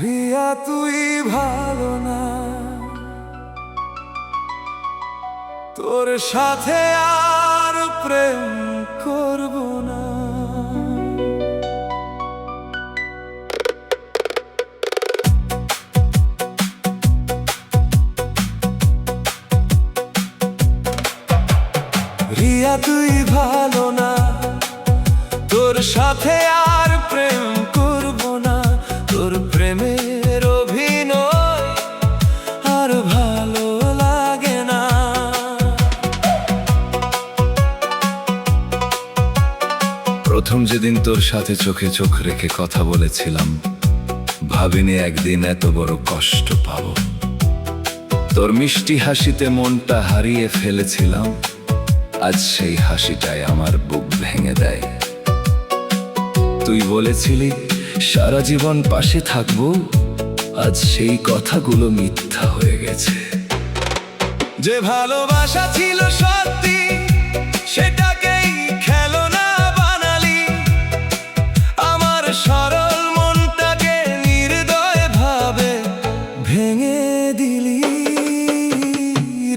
রিয়া তুই ভালো না, তোর সাথে আর প্রেম করব না। রিয়া তুই ভালো না, তোর সাথে আর প্রেম করব না। তোর প্রেমের অভিনয় আর ভালো লাগে না। প্রথম যেদিন তোর সাথে চোখে চোখ রেখে কথা বলেছিলাম, ভাবিনি একদিন এত বড় কষ্ট পাবো। তোর মিষ্টি হাসিতে মনটা হারিয়ে ফেলেছিলাম, আজ সেই হাসিটাই আমার বুক ভেঙে দেয়। তুই বলেছিলি সারা জীবন পাশে থাকবো, আজ সেই কথাগুলো মিথ্যা হয়ে গেছে। যে ভালোবাসা ছিল সত্যি, সেটাকেই খেলনা বানালি। আমার সরল মনটাকে নির্দয় ভাবে ভেঙে দিলি।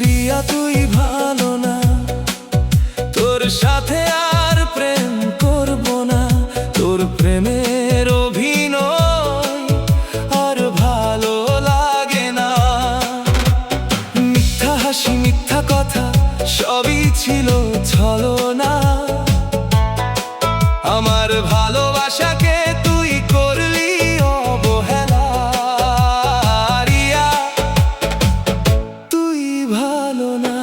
রিয়া তুই ভালো না, তোর সাথে আর প্রেম করব না। তোর প্রেমের অভিনয় আর ভালো লাগে না। মিথ্যা হাসি মিথ্যা কথা সবই ছিল ছলনা। আমার ভালোবাসাকে তুই করলি অবহেলা। রিয়া তুই ভালো না।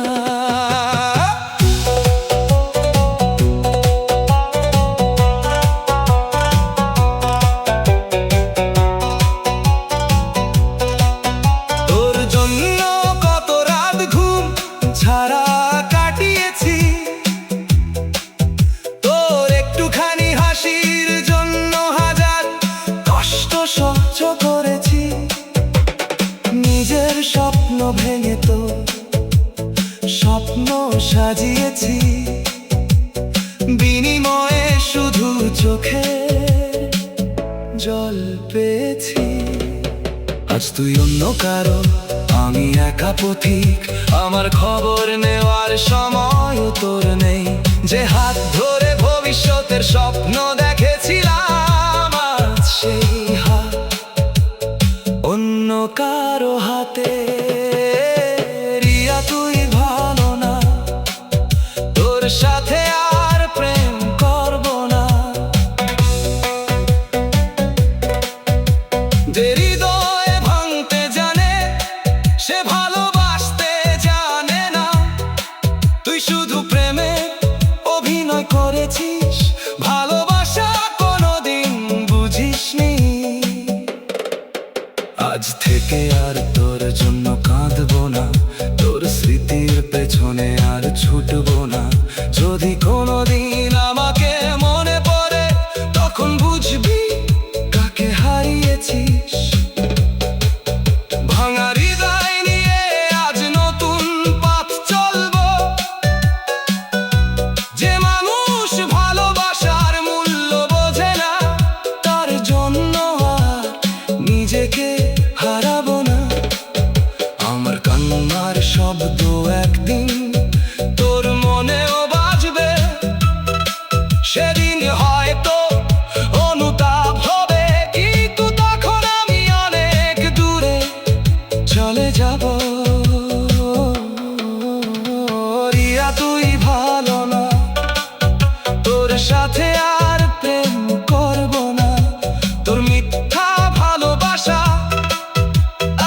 তোর জন্য কত রাত ঘুম ছাড়া কাটিয়েছি। তোর একটুখানি হাসির জন্য হাজার কষ্ট সহ্য করেছি। নিজের স্বপ্ন ভেঙে তো স্বপ্ন সাজিয়েছি, বিনিময়ে শুধু চোখে জল পেয়েছি। আজ তুই অন্য কারো, আমি একা পথিক। আমার খবর নেওয়ার সময় তোর নেই। যে হাত ধরে ভবিষ্যতের স্বপ্ন দেখেছিলাম, আজ সেই হাত অন্য কারো হাতে। রিয়া তুই ভালো না, তোর সাথে আর প্রেম করব না। যে হৃদয় ভাঙতে জানে, সে ভালোবাসতে জানে না। তুই শুধু প্রেমে অভিনয় করেছিস, ভালোবাসা কোনোদিন বুঝিসনি। আজ থেকে আর তোর জন্য কাঁদবো না, তোর স্মৃতির পেছনে আর ছুটবো না। যদি কোনোদিন আমাকে মনে পড়ে, তখন বুঝবি কাকে হারিয়েছিস। ভাঙা হৃদয় নিয়ে আজ নতুন পথ চলবো। যে মানুষ ভালোবাসার মূল্য বোঝে না, তার জন্য আর নিজেকে হারাবো না। আমার কান্নার শব্দ একদিন তোর মনেও বাজবে। সেদিন হয়তো অনুতাপ হবে, কিন্তু তখন আমি অনেক দূরে চলে যাব। রিয়া তুই ভালো না, তোর সাথে আর প্রেম করব না। তোর মিথ্যা ভালোবাসা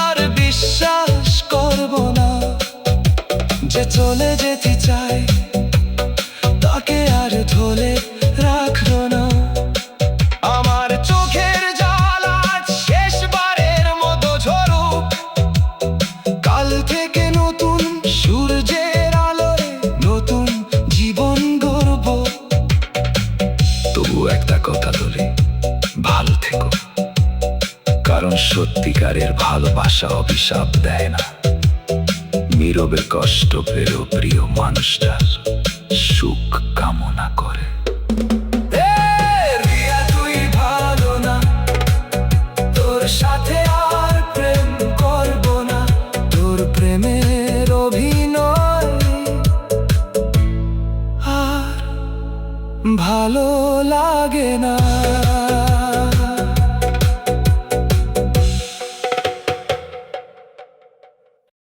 আর বিশ্বাস করব না। যে চলে যেতে চায়, তাকে আর ধরে রাখবো না। আমার চোখের জল আজ শেষবারের মতো ঝরুক। কাল থেকে নতুন সূর্যের আলোয় নতুন জীবন গড়ব। তবু একটা কথা বলি, ভালো থেকো। কারণ সত্যিকারের ভালোবাসা অভিশাপ দেয় না, নীরবে কষ্ট পেলেও প্রিয় মানুষটার সুখ কামনা করে। রিয়া তুই ভালো না, তোর সাথে ভালো লাগে না।